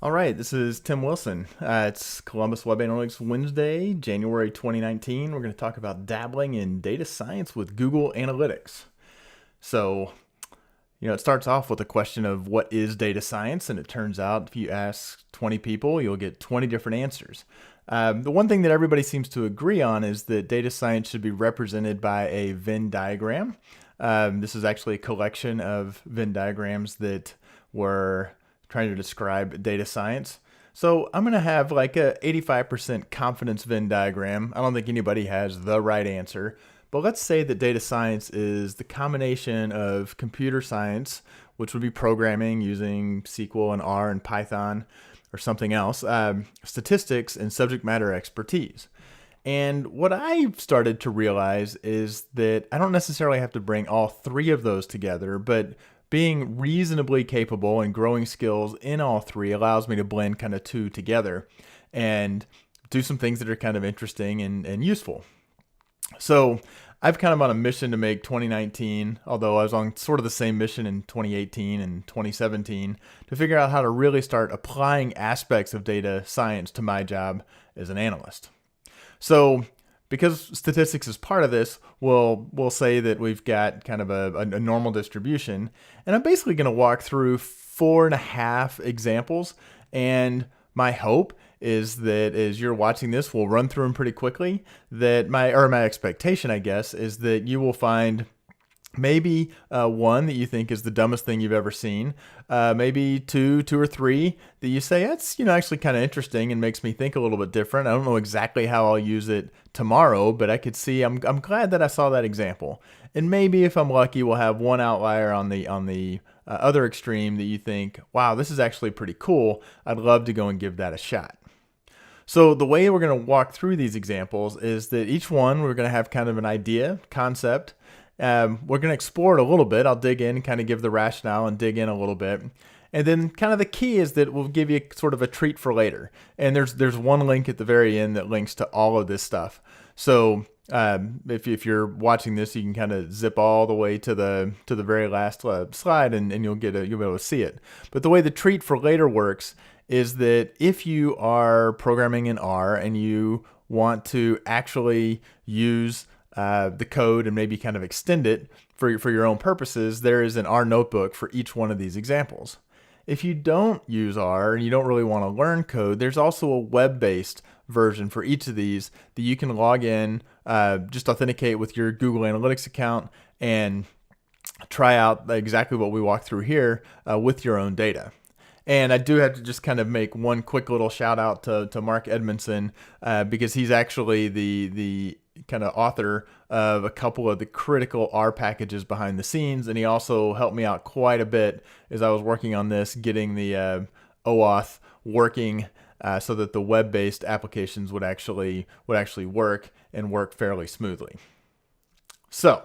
All right, this is Tim Wilson. It's Columbus Web Analytics Wednesday, January 2019. We're going to talk about dabbling in data science with Google Analytics. So, it starts off with a question of what is data science, and it turns out if you ask 20 people, you'll get 20 different answers. The one thing that everybody seems to agree on is that data science should be represented by a Venn diagram. This is actually a collection of Venn diagrams that were trying to describe data science. So I'm going to have like a 85% confidence Venn diagram. I don't think anybody has the right answer, but let's say that data science is the combination of computer science, which would be programming using SQL and R and Python or something else, statistics and subject matter expertise. And what I started to realize is that I don't necessarily have to bring all three of those together, but being reasonably capable and growing skills in all three allows me to blend kind of two together and do some things that are kind of interesting and useful. So I've kind of on a mission to make 2019, although I was on sort of the same mission in 2018 and 2017, to figure out how to really start applying aspects of data science to my job as an analyst. So because statistics is part of this, we'll say that we've got kind of a normal distribution. And I'm basically going to walk through 4.5 examples. And my hope is that as you're watching this, we'll run through them pretty quickly. That my expectation, I guess, is that you will find maybe one that you think is the dumbest thing you've ever seen. Maybe two or three that you say that's actually kind of interesting and makes me think a little bit different. I don't know exactly how I'll use it tomorrow, but I could see. I'm glad that I saw that example. And maybe if I'm lucky, we'll have one outlier on the other extreme that you think, wow, this is actually pretty cool. I'd love to go and give that a shot. So the way we're going to walk through these examples is that each one we're going to have kind of an idea, concept. We're going to explore it a little bit. I'll dig in, kind of give the rationale and dig in a little bit. And then kind of the key is that we'll give you sort of a treat for later. And there's one link at the very end that links to all of this stuff. So if you're watching this, you can kind of zip all the way to the very last slide and you'll be able to see it. But the way the treat for later works is that if you are programming in R and you want to actually use the code and maybe kind of extend it for your own purposes, there is an R notebook for each one of these examples. If you don't use R and you don't really want to learn code, there's also a web-based version for each of these that you can log in, just authenticate with your Google Analytics account and try out exactly what we walked through here with your own data. And I do have to just kind of make one quick little shout out to Mark Edmondson because he's actually the kind of author of a couple of the critical R packages behind the scenes. And he also helped me out quite a bit as I was working on this, getting the OAuth working so that the web-based applications would actually work and work fairly smoothly. So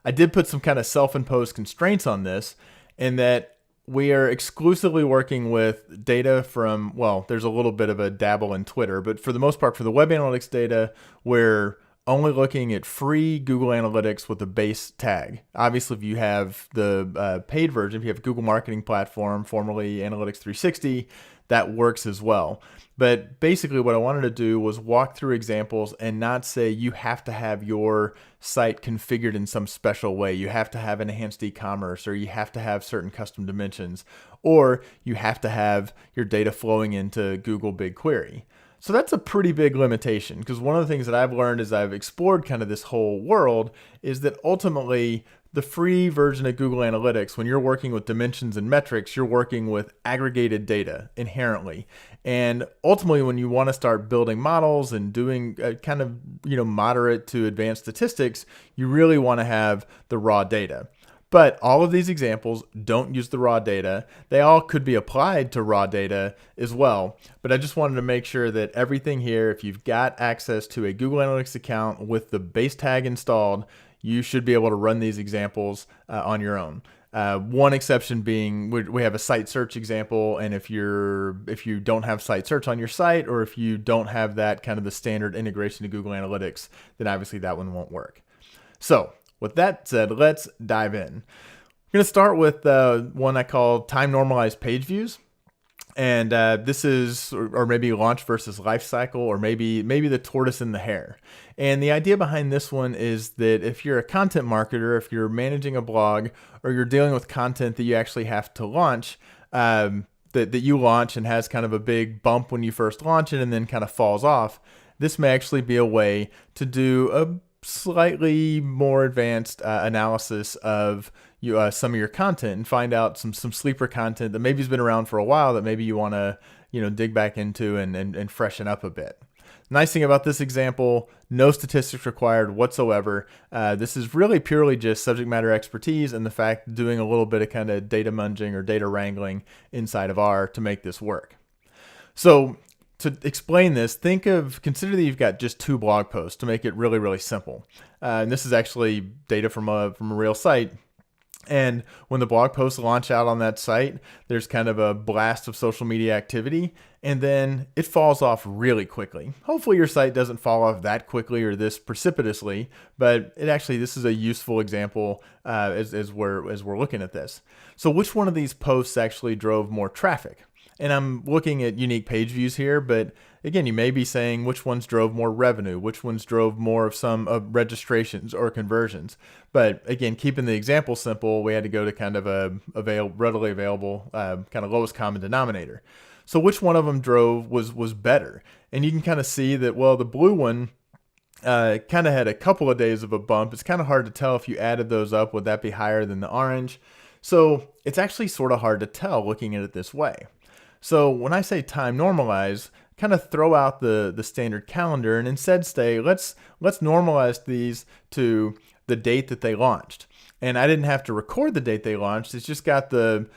I did put some kind of self-imposed constraints on this in that we are exclusively working with data from, well, there's a little bit of a dabble in Twitter, but for the most part, for the web analytics data, we're only looking at free Google Analytics with a base tag. Obviously, if you have the paid version, if you have Google Marketing Platform, formerly Analytics 360, that works as well. But basically what I wanted to do was walk through examples and not say you have to have your site configured in some special way. You have to have enhanced e-commerce, or you have to have certain custom dimensions, or you have to have your data flowing into Google BigQuery. So that's a pretty big limitation, because one of the things that I've learned as I've explored kind of this whole world is that ultimately the free version of Google Analytics, when you're working with dimensions and metrics, you're working with aggregated data inherently. And ultimately, when you want to start building models and doing kind of moderate to advanced statistics, you really want to have the raw data. But all of these examples don't use the raw data. They all could be applied to raw data as well. But I just wanted to make sure that everything here, if you've got access to a Google Analytics account with the base tag installed, you should be able to run these examples on your own. One exception being we have a site search example, and if you don't have site search on your site, or if you don't have that kind of the standard integration to Google Analytics, then obviously that one won't work. So with that said, let's dive in. I'm going to start with one I call time-normalized page views. And this is, or maybe launch versus life cycle, or maybe the tortoise and the hare. And the idea behind this one is that if you're a content marketer, if you're managing a blog, or you're dealing with content that you actually have to launch, that you launch and has kind of a big bump when you first launch it and then kind of falls off, this may actually be a way to do a slightly more advanced analysis of some of your content and find out some sleeper content that maybe has been around for a while that maybe you want to dig back into and freshen up a bit. Nice thing about this example, no statistics required whatsoever. This is really purely just subject matter expertise and the fact doing a little bit of kind of data munging or data wrangling inside of R to make this work. So to explain this, consider that you've got just 2 blog posts to make it really, really simple. And this is actually data from a real site. And when the blog posts launch out on that site, there's kind of a blast of social media activity, and then it falls off really quickly. Hopefully your site doesn't fall off that quickly or this precipitously, but this is a useful example as we're looking at this. So which one of these posts actually drove more traffic? And I'm looking at unique page views here, but again, you may be saying which ones drove more revenue, which ones drove more of some registrations or conversions. But again, keeping the example simple, we had to go to kind of a readily available kind of lowest common denominator. So which one of them was better? And you can kind of see that, well, the blue one kind of had a couple of days of a bump. It's kind of hard to tell if you added those up, would that be higher than the orange? So it's actually sort of hard to tell looking at it this way. So when I say time normalize, kind of throw out the standard calendar and instead say, let's normalize these to the date that they launched. And I didn't have to record the date they launched. It's just got the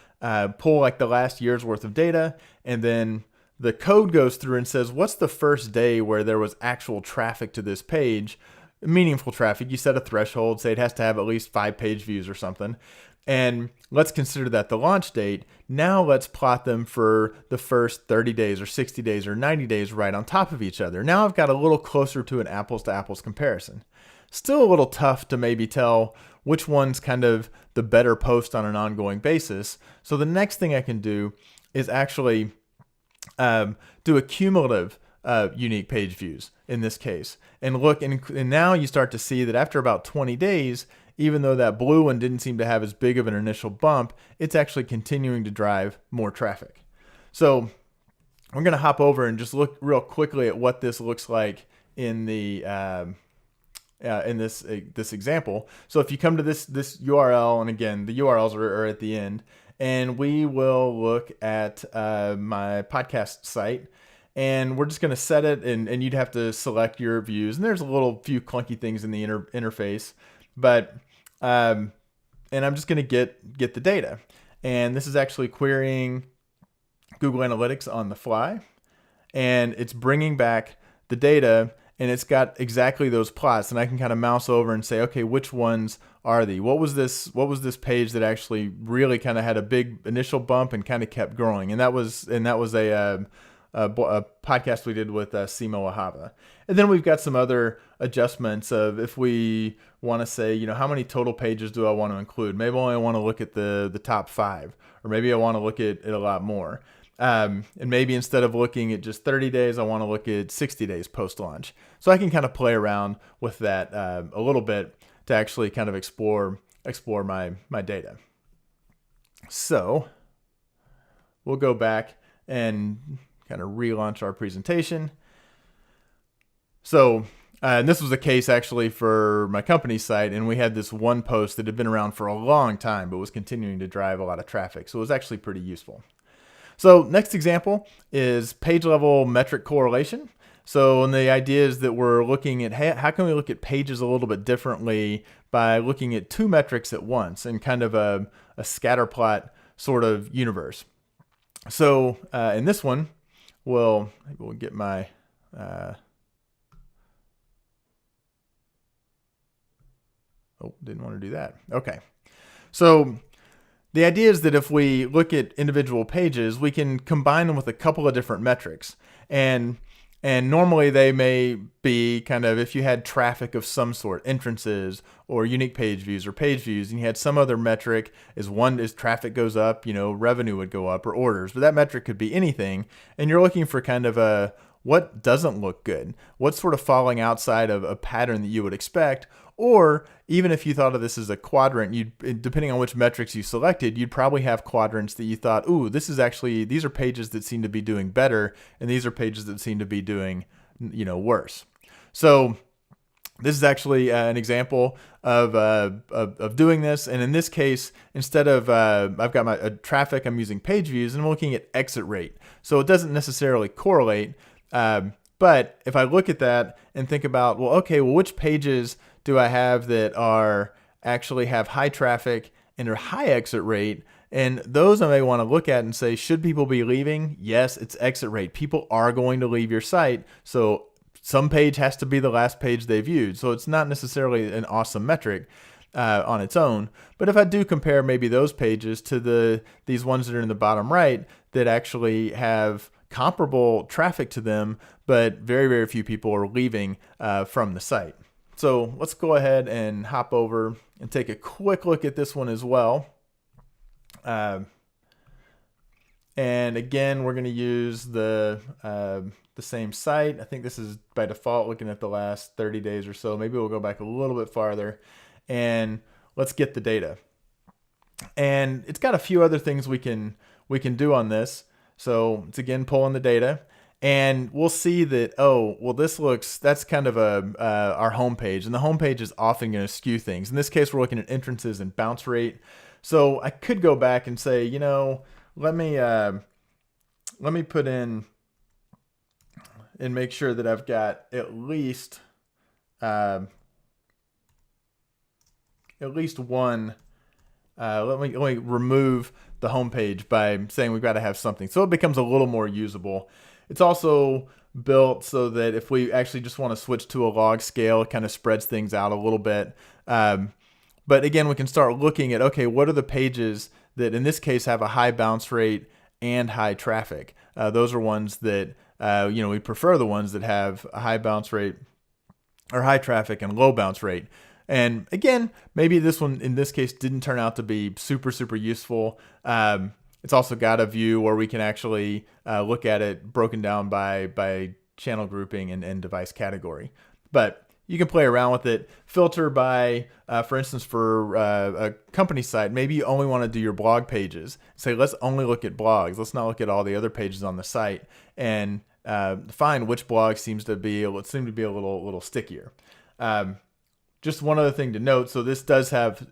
pull like the last year's worth of data. And then the code goes through and says, what's the first day where there was actual traffic to this page? Meaningful traffic. You set a threshold, say it has to have at least 5 page views or something. And let's consider that the launch date. Now let's plot them for the first 30 days or 60 days or 90 days right on top of each other. Now I've got a little closer to an apples to apples comparison. Still a little tough to maybe tell which one's kind of the better post on an ongoing basis. So the next thing I can do is actually do a cumulative unique page views in this case. And look, and now you start to see that after about 20 days, even though that blue one didn't seem to have as big of an initial bump, it's actually continuing to drive more traffic. So we're going to hop over and just look real quickly at what this looks like in the in this example. So if you come to this URL, and again, the URLs are at the end, and we will look at my podcast site. And we're just going to set it, and you'd have to select your views. And there's a few clunky things in the interface, but and I'm just going to get the data. And this is actually querying Google Analytics on the fly, and it's bringing back the data, and it's got exactly those plots. And I can kind of mouse over and say, okay, which ones are they? What was this page that actually really kind of had a big initial bump and kind of kept growing? And that was a podcast we did with Simo Ahava. And then we've got some other adjustments of if we want to say, how many total pages do I want to include? Maybe I only want to look at the top 5, or maybe I want to look at a lot more. And maybe instead of looking at just 30 days, I want to look at 60 days post-launch. So I can kind of play around with that a little bit to actually kind of explore my data. So we'll go back and kind of relaunch our presentation. So, and this was a case actually for my company site, and we had this one post that had been around for a long time, but was continuing to drive a lot of traffic. So it was actually pretty useful. So next example is page level metric correlation. So, and the idea is that we're looking at how can we look at pages a little bit differently by looking at 2 metrics at once in kind of a scatterplot sort of universe. So in this one, we'll get my didn't want to do that. Okay. So the idea is that if we look at individual pages, we can combine them with a couple of different metrics. And And normally they may be kind of, if you had traffic of some sort, entrances or unique page views or page views, and you had some other metric, as traffic goes up, revenue would go up or orders, but that metric could be anything. And you're looking for kind of what doesn't look good, what's sort of falling outside of a pattern that you would expect. Or even if you thought of this as a quadrant, depending on which metrics you selected, you'd probably have quadrants that you thought, ooh, these are pages that seem to be doing better, and these are pages that seem to be doing, worse. So this is actually an example of doing this. And in this case, instead of, I've got my traffic, I'm using page views, and I'm looking at exit rate. So it doesn't necessarily correlate. But if I look at that and think about, which pages do I have that actually have high traffic and are high exit rate? And those I may want to look at and say, should people be leaving? Yes, it's exit rate. People are going to leave your site. So some page has to be the last page they viewed. So it's not necessarily an awesome metric on its own. But if I do compare maybe those pages to these ones that are in the bottom right that actually have comparable traffic to them, but very, very few people are leaving from the site. So let's go ahead and hop over and take a quick look at this one as well. And again, we're going to use the same site. I think this is by default looking at the last 30 days or so. Maybe we'll go back a little bit farther and let's get the data. And it's got a few other things we can do on this. So it's again pulling the data. And we'll see that, that's kind of our home page. And the home page is often going to skew things. In this case, we're looking at entrances and bounce rate. So I could go back and say, let me put in and make sure that I've got at least one. Let me remove the home page by saying we've got to have something. So it becomes a little more usable. It's also built so that if we actually just want to switch to a log scale, it kind of spreads things out a little bit. But again, we can start looking at, what are the pages that in this case have a high bounce rate and high traffic? Those are ones that, we prefer the ones that have a high bounce rate or high traffic and low bounce rate. And again, maybe this one in this case didn't turn out to be super, super useful. It's also got a view where we can actually look at it broken down by channel grouping and device category. But you can play around with it, filter by, for instance, for a company site, maybe you only want to do your blog pages. Say, let's only look at blogs. Let's not look at all the other pages on the site, and find which blog seem to be a little stickier. Just one other thing to note. So this does have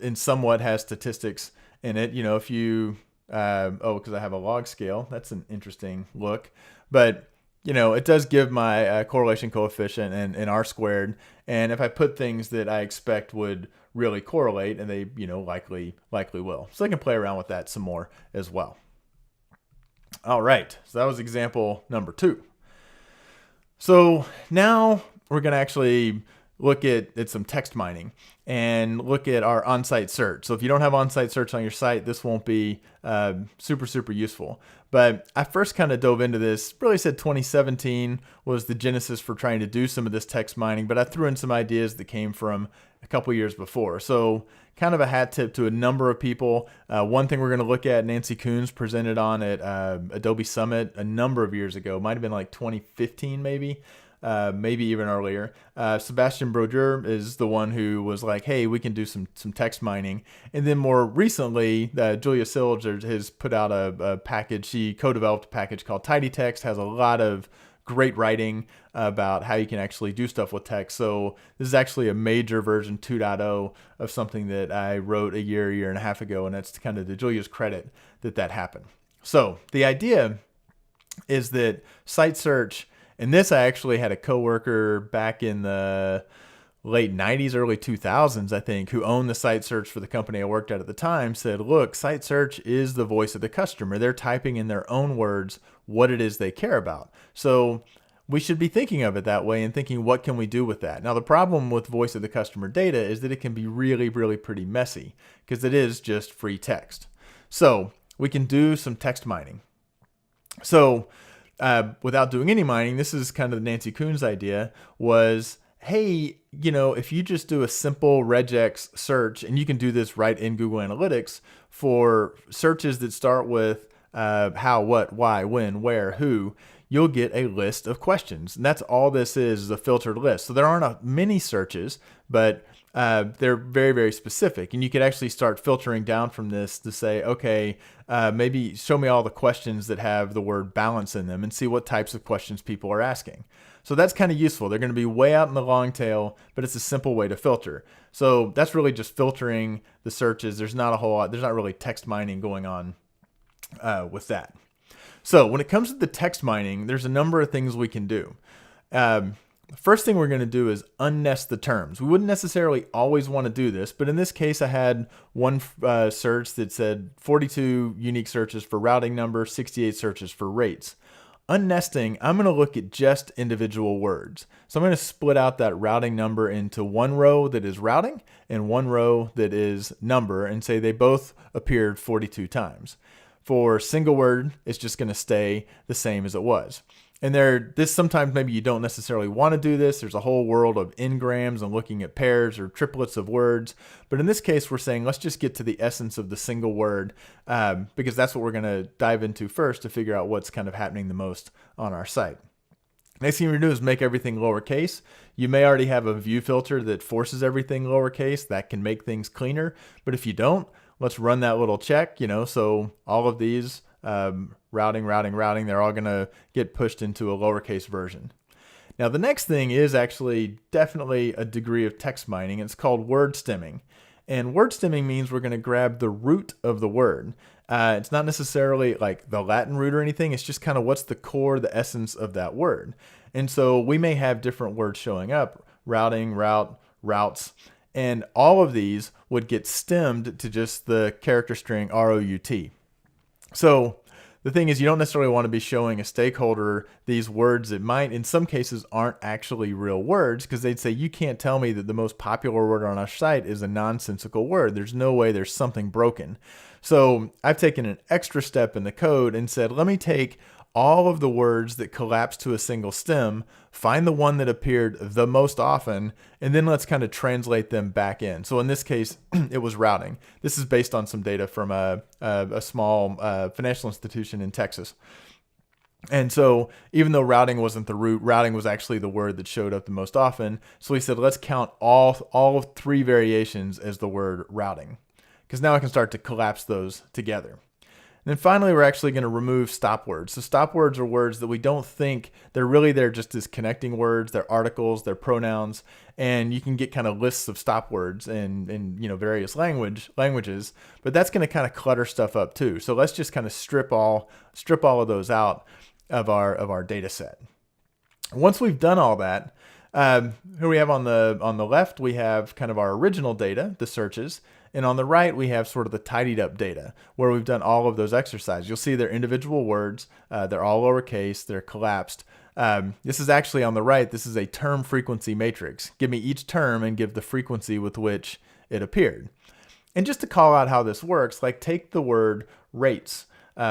statistics in it. If you, because I have a log scale, that's an interesting look, but it does give my correlation coefficient and R squared. And if I put things that I expect would really correlate, and they, likely will. So I can play around with that some more as well. All right. So that was example number 2. So now we're going to actually look at some text mining and look at our on-site search. So if you don't have on-site search on your site, this won't be super, super useful. But I first kind of dove into this, really said 2017 was the genesis for trying to do some of this text mining, but I threw in some ideas that came from a couple years before. So kind of a hat tip to a number of people. One thing we're going to look at, Nancy Coons presented on at Adobe Summit a number of years ago, might have been like 2015 maybe. Maybe even earlier. Sebastian Brodeur is the one who was like, hey, we can do some text mining. And then more recently, Julia Silge has put out a package. She co-developed a package called Tidy Text, has a lot of great writing about how you can actually do stuff with text. So this is actually a major version 2.0 of something that I wrote a year and a half ago. And that's kind of to Julia's credit that happened. So the idea is that site search, and this I actually had a coworker back in the late 90s, early 2000s, I think, who owned the site search for the company I worked at the time, said, look, site search is the voice of the customer. They're typing in their own words what it is they care about. So we should be thinking of it that way and thinking, what can we do with that? Now, the problem with voice of the customer data is that it can be really, really pretty messy because it is just free text. So we can do some text mining. So without doing any mining, this is kind of Nancy Kuhn's idea, was, hey, if you just do a simple regex search, and you can do this right in Google Analytics for searches that start with how, what, why, when, where, who, you'll get a list of questions. And that's all this is a filtered list. So there aren't many searches, but they're very, very specific. And you could actually start filtering down from this to say, okay, maybe show me all the questions that have the word balance in them and see what types of questions people are asking. So that's kind of useful. They're going to be way out in the long tail, but it's a simple way to filter. So that's really just filtering the searches. There's not a whole lot. There's not really text mining going on with that. So when it comes to the text mining, there's a number of things we can do. First thing we're going to do is unnest the terms. We wouldn't necessarily always want to do this, but in this case, I had one search that said 42 unique searches for routing number, 68 searches for rates. Unnesting, I'm going to look at just individual words. So I'm going to split out that routing number into one row that is routing and one row that is number, and say they both appeared 42 times. For single word, it's just going to stay the same as it was. And this sometimes maybe you don't necessarily want to do this. There's a whole world of n-grams and looking at pairs or triplets of words. But in this case, we're saying let's just get to the essence of the single word because that's what we're going to dive into first to figure out what's kind of happening the most on our site. Next thing we're going to do is make everything lowercase. You may already have a view filter that forces everything lowercase. That can make things cleaner. But if you don't, let's run that little check, so all of these routing, they're all going to get pushed into a lowercase version. Now, the next thing is actually definitely a degree of text mining. It's called word stemming. And word stemming means we're going to grab the root of the word. It's not necessarily like the Latin root or anything. It's just kind of what's the core, the essence of that word. And so we may have different words showing up, routing, route, routes, and all of these would get stemmed to just the character string ROUT. So the thing is, you don't necessarily want to be showing a stakeholder these words that might, in some cases, aren't actually real words, because they'd say, you can't tell me that the most popular word on our site is a nonsensical word. There's no way, there's something broken. So I've taken an extra step in the code and said, let me take all of the words that collapse to a single stem, find the one that appeared the most often, and then let's kind of translate them back in. So in this case, it was routing. This is based on some data from a small financial institution in Texas. And so even though routing wasn't the root, routing was actually the word that showed up the most often. So we said, let's count all 3 variations as the word routing, because now I can start to collapse those together. And then finally, we're actually going to remove stop words. So stop words are words that we don't think they're just as connecting words. They're articles, they're pronouns, and you can get kind of lists of stop words in various languages. But that's going to kind of clutter stuff up too. So let's just kind of strip all of those out of our data set. Once we've done all that, here we have on the left, we have kind of our original data, the searches. And on the right, we have sort of the tidied up data where we've done all of those exercises. You'll see they're individual words. They're all lowercase. They're collapsed. This is actually on the right. This is a term frequency matrix. Give me each term and give the frequency with which it appeared. And just to call out how this works, like take the word rates,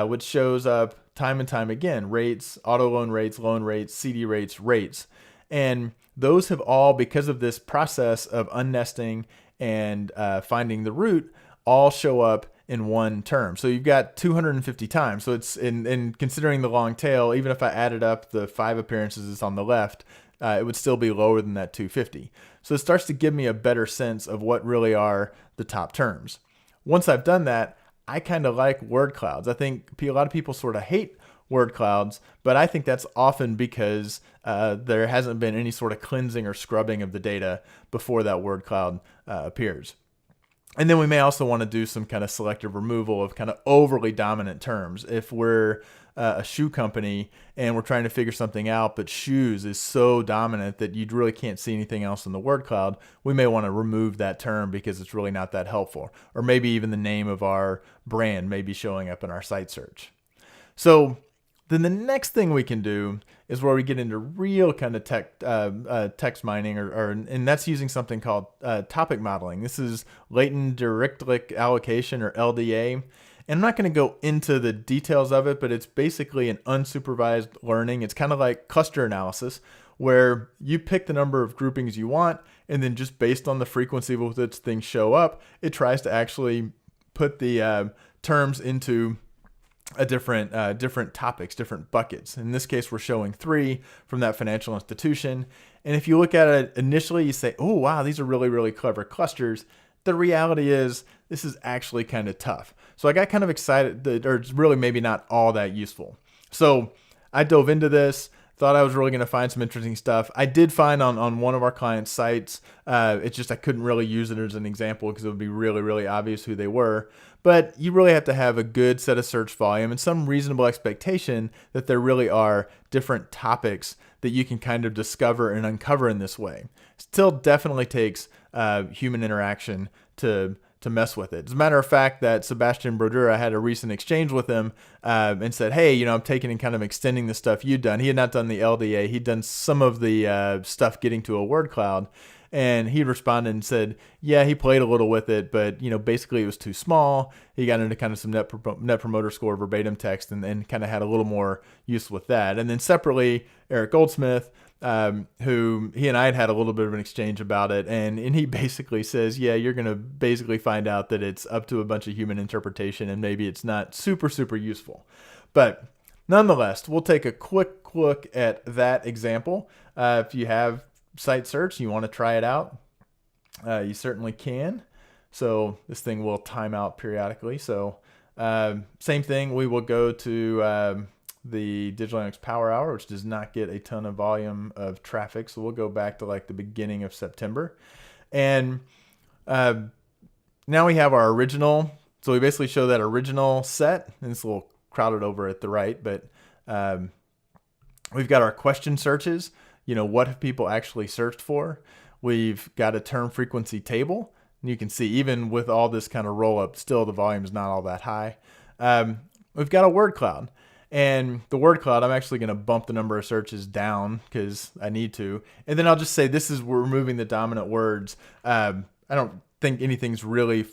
which shows up time and time again. Rates, auto loan rates, CD rates. And those have all, because of this process of unnesting and finding the root, all show up in one term. So you've got 250 times. So it's in considering the long tail, even if I added up the 5 appearances that's on the left, it would still be lower than that 250. So it starts to give me a better sense of what really are the top terms. Once I've done that, I kind of like word clouds. I think a lot of people sort of hate word clouds, but I think that's often because there hasn't been any sort of cleansing or scrubbing of the data before that word cloud appears. And then we may also want to do some kind of selective removal of kind of overly dominant terms. If we're a shoe company and we're trying to figure something out, but shoes is so dominant that you really can't see anything else in the word cloud, we may want to remove that term because it's really not that helpful. Or maybe even the name of our brand may be showing up in our site search. So then the next thing we can do is where we get into real kind of text mining, and that's using something called topic modeling. This is Latent Dirichlet Allocation, or LDA. And I'm not going to go into the details of it, but it's basically an unsupervised learning. It's kind of like cluster analysis, where you pick the number of groupings you want, and then just based on the frequency with which things show up, it tries to actually put the terms into a different topics, different buckets. In this case, we're showing 3 from that financial institution. And if you look at it initially, you say, oh, wow, these are really, really clever clusters. The reality is this is actually kind of tough. So I got kind of excited that, or it's really maybe not all that useful. So I dove into this, thought I was really going to find some interesting stuff. I did find on one of our clients' sites, it's just I couldn't really use it as an example because it would be really, really obvious who they were. But you really have to have a good set of search volume and some reasonable expectation that there really are different topics that you can kind of discover and uncover in this way. Still definitely takes human interaction to mess with it. As a matter of fact, that Sebastian Brodeur, had a recent exchange with him and said, hey, I'm taking and kind of extending the stuff you'd done. He had not done the LDA. He'd done some of the stuff getting to a word cloud. And he responded and said, yeah, he played a little with it, but basically it was too small. He got into kind of some net promoter score verbatim text and kind of had a little more use with that. And then separately, Eric Goldsmith, who he and I had a little bit of an exchange about it. And he basically says, yeah, you're going to basically find out that it's up to a bunch of human interpretation and maybe it's not super, super useful. But nonetheless, we'll take a quick look at that example. If you have site search, you want to try it out, you certainly can. So this thing will time out periodically. So same thing, we will go to the Digital Analytics Power Hour, which does not get a ton of volume of traffic. So we'll go back to like the beginning of September. And now we have our original. So we basically show that original set, and it's a little crowded over at the right, but we've got our question searches. What have people actually searched for? We've got a term frequency table. And you can see even with all this kind of roll up, still the volume is not all that high. We've got a word cloud. And the word cloud, I'm actually going to bump the number of searches down because I need to. And then I'll just say we're removing the dominant words. I don't think anything's really,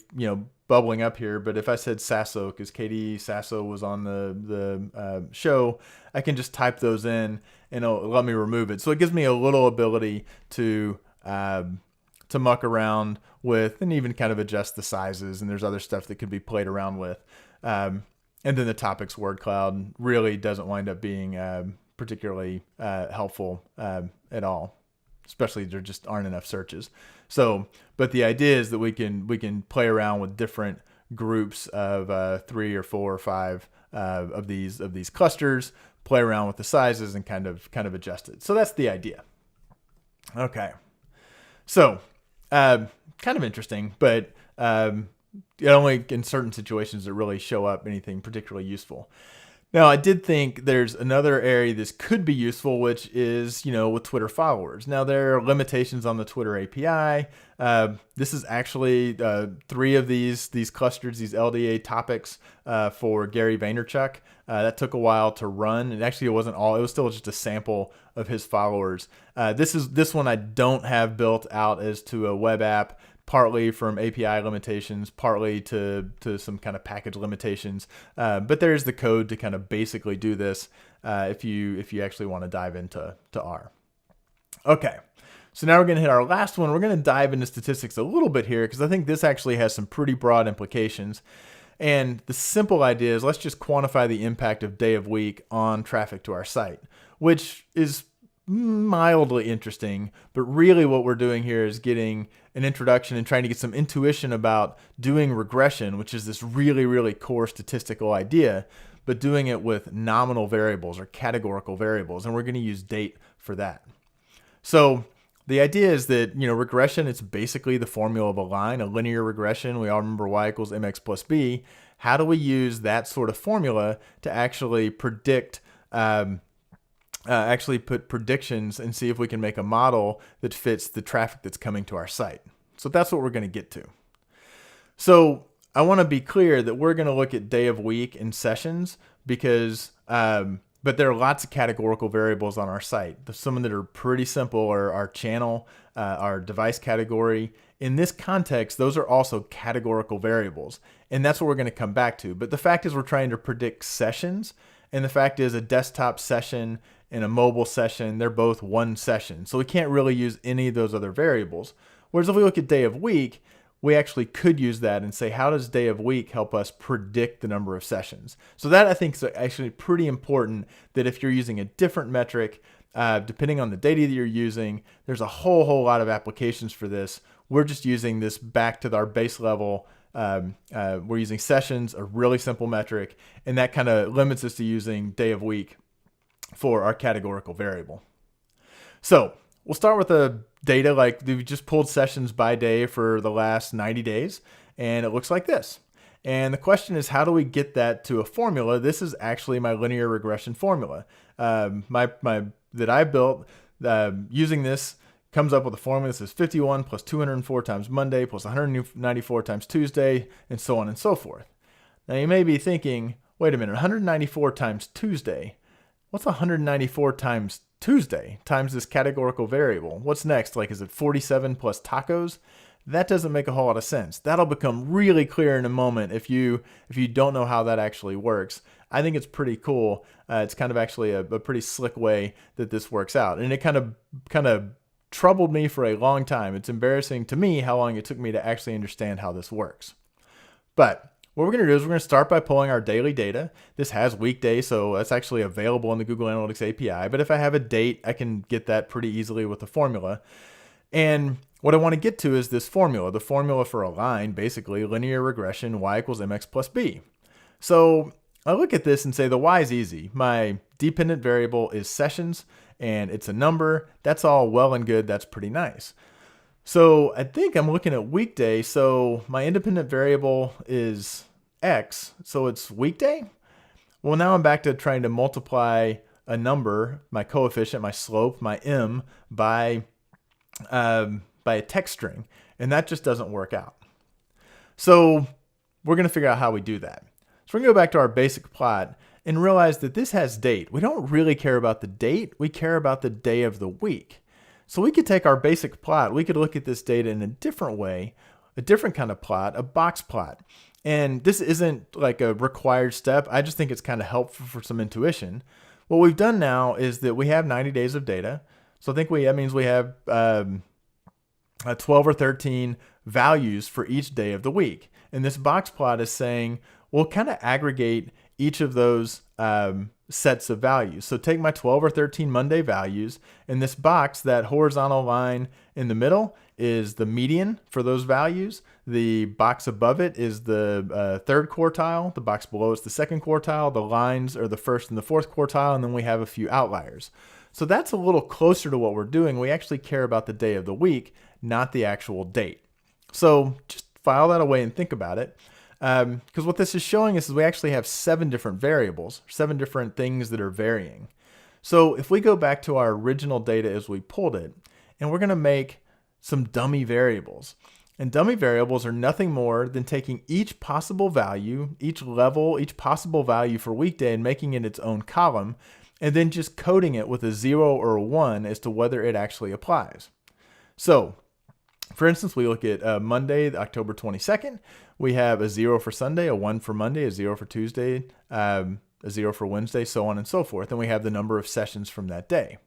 bubbling up here. But if I said Sasso, because Katie Sasso was on the show, I can just type those in and it'll let me remove it. So it gives me a little ability to muck around with and even kind of adjust the sizes. And there's other stuff that could be played around with. And then the topics word cloud really doesn't wind up being particularly helpful at all, especially there just aren't enough searches. So, but the idea is that we can play around with different groups of 3 or 4 or 5 of these clusters, play around with the sizes and kind of adjust it. So that's the idea. Okay. So, kind of interesting, but only in certain situations that really show up anything particularly useful. Now, I did think there's another area this could be useful, which is, with Twitter followers. Now, there are limitations on the Twitter API. This is actually 3 of these clusters, these LDA topics for Gary Vaynerchuk. That took a while to run. And actually, it wasn't all. It was still just a sample of his followers. This one I don't have built out as to a web app, partly from API limitations, partly to some kind of package limitations. But there's the code to kind of basically do this if you actually want to dive into R. Okay, so now we're going to hit our last one. We're going to dive into statistics a little bit here because I think this actually has some pretty broad implications. And the simple idea is let's just quantify the impact of day of week on traffic to our site, which is mildly interesting, but really what we're doing here is getting an introduction and trying to get some intuition about doing regression, which is this really, really core statistical idea, but doing it with nominal variables or categorical variables. And we're going to use date for that. So the idea is that, regression, it's basically the formula of a line, a linear regression. We all remember y equals mx plus b. How do we use that sort of formula to actually predict actually put predictions and see if we can make a model that fits the traffic that's coming to our site. So that's what we're going to get to. So I want to be clear that we're going to look at day of week and sessions because, but there are lots of categorical variables on our site. Some that are pretty simple are our channel, our device category. In this context, those are also categorical variables. And that's what we're going to come back to. But the fact is we're trying to predict sessions. And the fact is a desktop session and a mobile session, they're both one session. So we can't really use any of those other variables. Whereas if we look at day of week, we actually could use that and say, how does day of week help us predict the number of sessions? So that I think is actually pretty important, that if you're using a different metric, depending on the data that you're using, there's a whole lot of applications for this. We're just using this back to our base level. We're using sessions, a really simple metric, and that kind of limits us to using day of week for our categorical variable. So we'll start with the data, like we just pulled sessions by day for the last 90 days, and it looks like this. And the question is, how do we get that to a formula? This is actually my linear regression formula. That I built using this comes up with a formula that says 51 plus 204 times Monday plus 194 times Tuesday, and so on and so forth. Now you may be thinking, wait a minute, 194 times Tuesday? What's 194 times Tuesday times this categorical variable? What's next? Like, is it 47 plus tacos? That doesn't make a whole lot of sense. That'll become really clear in a moment if you don't know how that actually works. I think it's pretty cool. It's kind of actually a pretty slick way that this works out. And it kind of troubled me for a long time. It's embarrassing to me how long it took me to actually understand how this works. But what we're going to do is we're going to start by pulling our daily data. This has weekday, so that's actually available in the Google Analytics API. But if I have a date, I can get that pretty easily with the formula. And what I want to get to is this formula, the formula for a line, basically linear regression, y equals mx plus b. So I look at this and say the y is easy. My dependent variable is sessions, and it's a number. That's all well and good. That's pretty nice. So I think I'm looking at weekday. So my independent variable is x, so it's weekday. Well, now I'm back to trying to multiply a number, my coefficient, my slope, my m, by a text string, and that just doesn't work out. So we're going to figure out how we do that. So we're going to go back to our basic plot and realize that this has date. We don't really care about the date. We care about the day of the week. So we could take our basic plot. We could look at this data in a different way, a different kind of plot, a box plot. And this isn't like a required step. I just think it's kind of helpful for some intuition. What we've done now is that we have 90 days of data. So I think that means we have 12 or 13 values for each day of the week. And this box plot is saying, we'll kind of aggregate each of those sets of values. So take my 12 or 13 Monday values, and this box, that horizontal line in the middle, is the median for those values. The box above it is the third quartile. The box below is the second quartile. The lines are the first and the fourth quartile, and then we have a few outliers. So that's a little closer to what we're doing. We actually care about the day of the week, not the actual date. So just file that away and think about it. Because what this is showing us is we actually have 7 different variables, 7 different things that are varying. So if we go back to our original data as we pulled it, and we're going to make some dummy variables. And dummy variables are nothing more than taking each possible value, each level, each possible value for weekday and making it its own column, and then just coding it with a 0 or a 1 as to whether it actually applies. So for instance, we look at Monday, October 22nd. We have a 0 for Sunday, a 1 for Monday, a 0 for Tuesday, a 0 for Wednesday, so on and so forth. And we have the number of sessions from that day.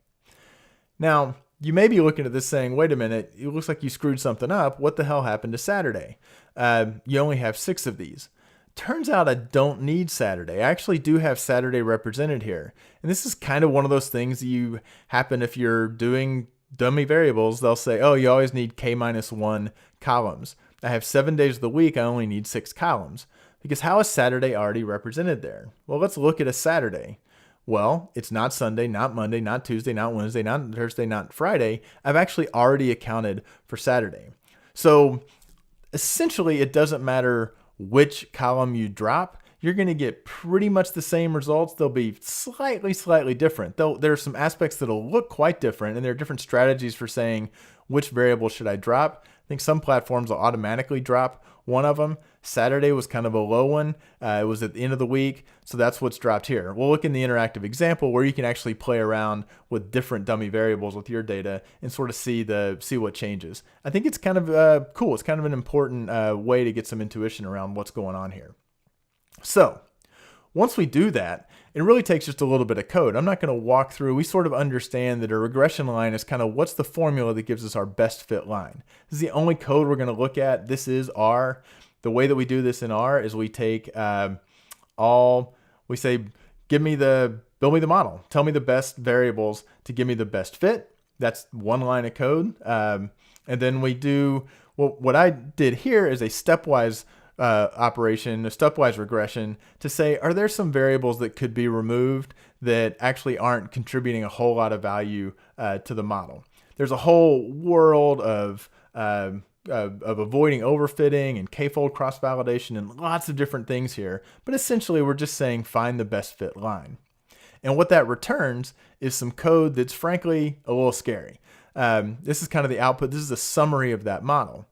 Now, you may be looking at this saying, wait a minute, it looks like you screwed something up. What the hell happened to Saturday? You only have 6 of these. Turns out I don't need Saturday. I actually do have Saturday represented here. And this is kind of one of those things that you happen if you're doing dummy variables. They'll say, oh, you always need k-1 columns. I have 7 days of the week. I only need 6 columns. Because how is Saturday already represented there? Well, let's look at a Saturday. Well, it's not Sunday, not Monday, not Tuesday, not Wednesday, not Thursday, not Friday. I've actually already accounted for Saturday. So essentially, it doesn't matter which column you drop. You're going to get pretty much the same results. They'll be slightly different. Though there are some aspects that'll look quite different, and there are different strategies for saying which variable should I drop. think some platforms will automatically drop one of them. Saturday was kind of a low one. It was at the end of the week, so that's what's dropped here. We'll look in the interactive example where you can actually play around with different dummy variables with your data and sort of see what changes. I think it's kind of cool. It's kind of an important way to get some intuition around what's going on here. So once we do that, it really takes just a little bit of code. I'm not going to walk through. We sort of understand that a regression line is kind of what's the formula that gives us our best fit line. This is the only code we're going to look at. This is R. The way that we do this in R is we take we say, build me the model. Tell me the best variables to give me the best fit. That's one line of code. And then we do, what I did here is a stepwise operation, a stepwise regression to say, are there some variables that could be removed that actually aren't contributing a whole lot of value to the model? There's a whole world of avoiding overfitting and k-fold cross-validation and lots of different things here. But essentially, we're just saying find the best fit line. And what that returns is some code that's frankly a little scary. This is kind of the output. This is a summary of that model.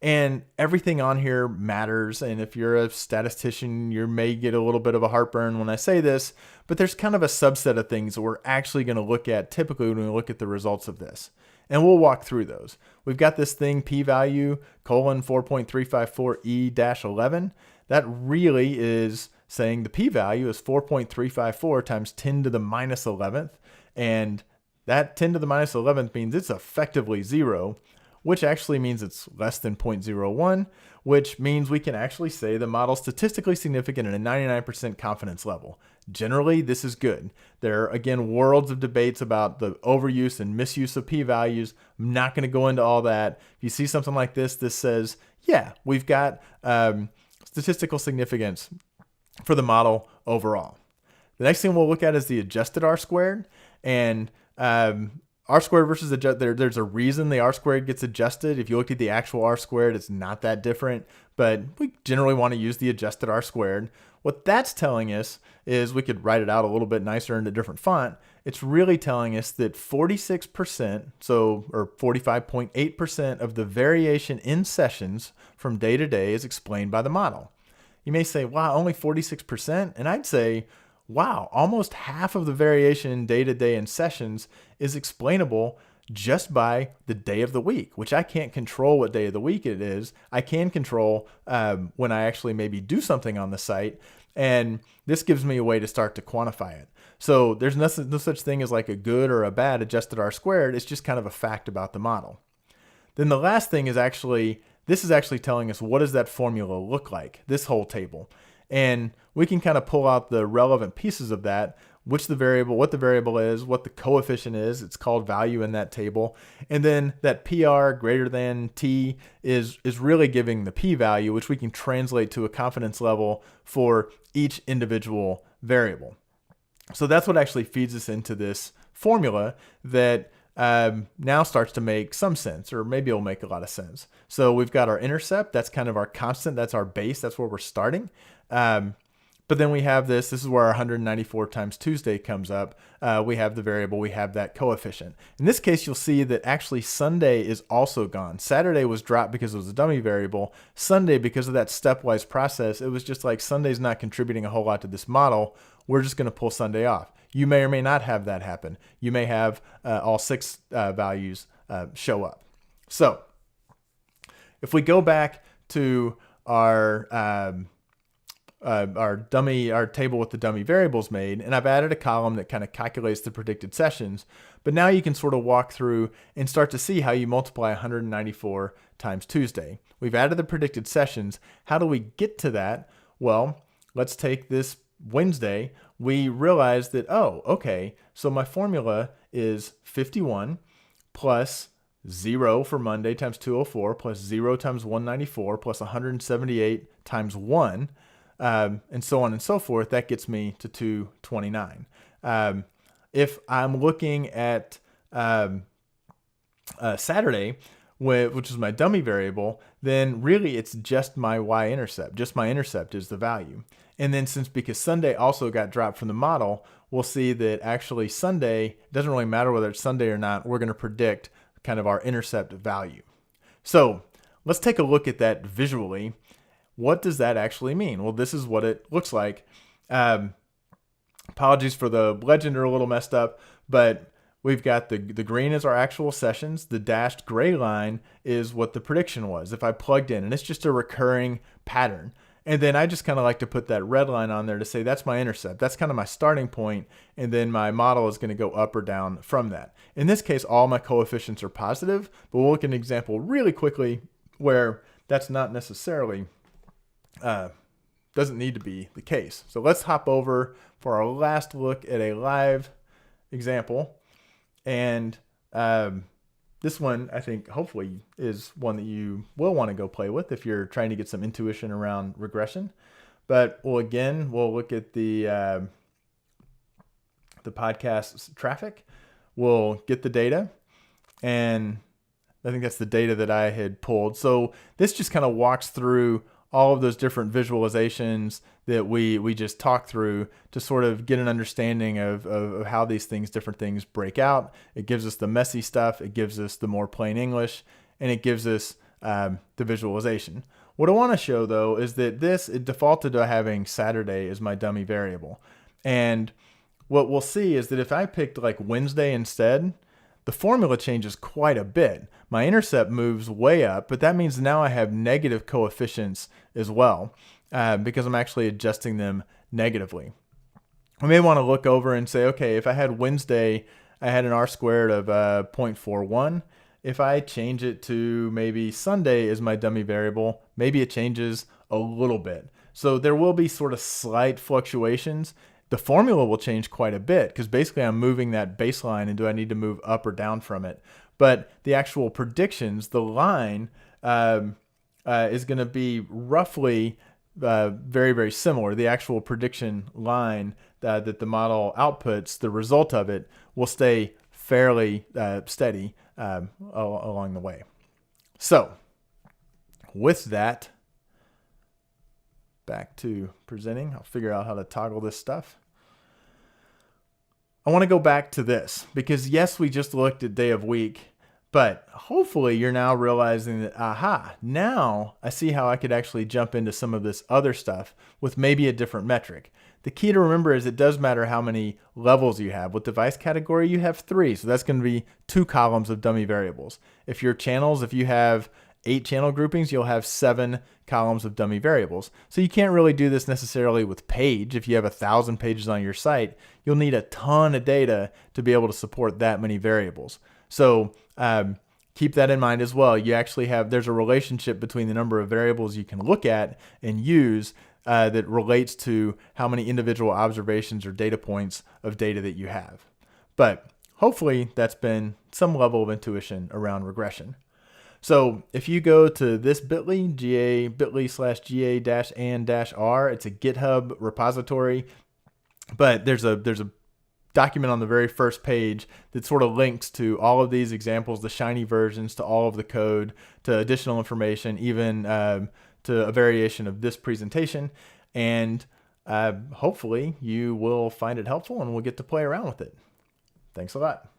And everything on here matters. And if you're a statistician, you may get a little bit of a heartburn when I say this, but there's kind of a subset of things that we're actually going to look at typically when we look at the results of this. And we'll walk through those. We've got this thing p-value : 4.354e-11. That really is saying the p-value is 4.354 times 10 to the minus 11th. And that 10 to the minus 11th means it's effectively 0, which actually means it's less than 0.01, which means we can actually say the model's statistically significant at a 99% confidence level. Generally, this is good. There are, again, worlds of debates about the overuse and misuse of p-values. I'm not going to go into all that. If you see something like this, this says, yeah, we've got statistical significance for the model overall. The next thing we'll look at is the adjusted R-squared. And R-squared versus adjusted, there's a reason the R-squared gets adjusted. If you look at the actual R-squared, it's not that different, but we generally want to use the adjusted R-squared. What that's telling us is, we could write it out a little bit nicer in a different font. It's really telling us that 46%, or 45.8% of the variation in sessions from day to day is explained by the model. You may say, wow, only 46%? And I'd say, wow, almost half of the variation in day-to-day in sessions is explainable just by the day of the week, which I can't control what day of the week it is. I can control when I actually maybe do something on the site, and this gives me a way to start to quantify it. So there's no such thing as like a good or a bad adjusted R-squared. It's just kind of a fact about the model. Then the last thing is this is actually telling us, what does that formula look like, this whole table. And we can kind of pull out the relevant pieces of that, what the variable is, what the coefficient is. It's called value in that table. And then that PR greater than T is really giving the p-value, which we can translate to a confidence level for each individual variable. So that's what actually feeds us into this formula that now starts to make some sense, or maybe it'll make a lot of sense. So we've got our intercept. That's kind of our constant. That's our base. That's where we're starting. But then we have this is where our 194 times Tuesday comes up. We have the variable, we have that coefficient. In this case, you'll see that actually Sunday is also gone. Saturday was dropped because it was a dummy variable. Sunday, because of that stepwise process, it was just like Sunday's not contributing a whole lot to this model. We're just going to pull Sunday off. You may or may not have that happen. You may have all 6 values show up. So if we go back to our table with the dummy variables made, and I've added a column that kind of calculates the predicted sessions, but now you can sort of walk through and start to see how you multiply 194 times Tuesday. We've added the predicted sessions. How do we get to that? Well, let's take this Wednesday. We realize that, oh, okay, so my formula is 51 plus 0 for Monday times 204 plus 0 times 194 plus 178 times 1. And so on and so forth. That gets me to 229. If I'm looking at Saturday, which is my dummy variable, then really it's just my y-intercept. Just my intercept is the value. And then because Sunday also got dropped from the model, we'll see that actually Sunday, it doesn't really matter whether it's Sunday or not, we're going to predict kind of our intercept value. So let's take a look at that visually. What does that actually mean? Well, this is what it looks like. Apologies for the legend are a little messed up, but we've got the green is our actual sessions. The dashed gray line is what the prediction was if I plugged in, and it's just a recurring pattern. And then I just kind of like to put that red line on there to say that's my intercept. That's kind of my starting point, and then my model is going to go up or down from that. In this case, all my coefficients are positive, but we'll look at an example really quickly where that's not necessarily, doesn't need to be the case. So let's hop over for our last look at a live example. And this one, I think, hopefully is one that you will want to go play with if you're trying to get some intuition around regression. But we'll look at the podcast's traffic. We'll get the data, and I think that's the data that I had pulled. So this just kind of walks through all of those different visualizations that we just talked through to sort of get an understanding of how these different things break out. It gives us the messy stuff, it gives us the more plain English, and it gives us the visualization. What I want to show though is that it defaulted to having Saturday as my dummy variable. And what we'll see is that if I picked like Wednesday instead, the formula changes quite a bit. My intercept moves way up, but that means now I have negative coefficients as well because I'm actually adjusting them negatively. I may want to look over and say, okay, if I had Wednesday, I had an R squared of 0.41. If I change it to maybe Sunday as my dummy variable, maybe it changes a little bit. So there will be sort of slight fluctuations. The formula will change quite a bit because basically I'm moving that baseline, and do I need to move up or down from it? But the actual predictions, the line is going to be roughly very, very similar. The actual prediction line that the model outputs, the result of it will stay fairly steady along the way. So with that, back to presenting. I'll figure out how to toggle this stuff. I want to go back to this because yes, we just looked at day of week, but hopefully you're now realizing that, aha, now I see how I could actually jump into some of this other stuff with maybe a different metric. The key to remember is it does matter how many levels you have. With device category, you have 3. So that's going to be 2 columns of dummy variables. If your channels, if you have 8 channel groupings, you'll have 7 columns of dummy variables. So you can't really do this necessarily with page. If you have 1,000 pages on your site, you'll need a ton of data to be able to support that many variables. So keep that in mind as well. You actually there's a relationship between the number of variables you can look at and use that relates to how many individual observations or data points of data that you have. But hopefully that's been some level of intuition around regression. So if you go to this bit.ly, bit.ly/ga-and-r, it's a GitHub repository, but there's a document on the very first page that sort of links to all of these examples, the shiny versions, to all of the code, to additional information, even to a variation of this presentation. And hopefully you will find it helpful and we'll get to play around with it. Thanks a lot.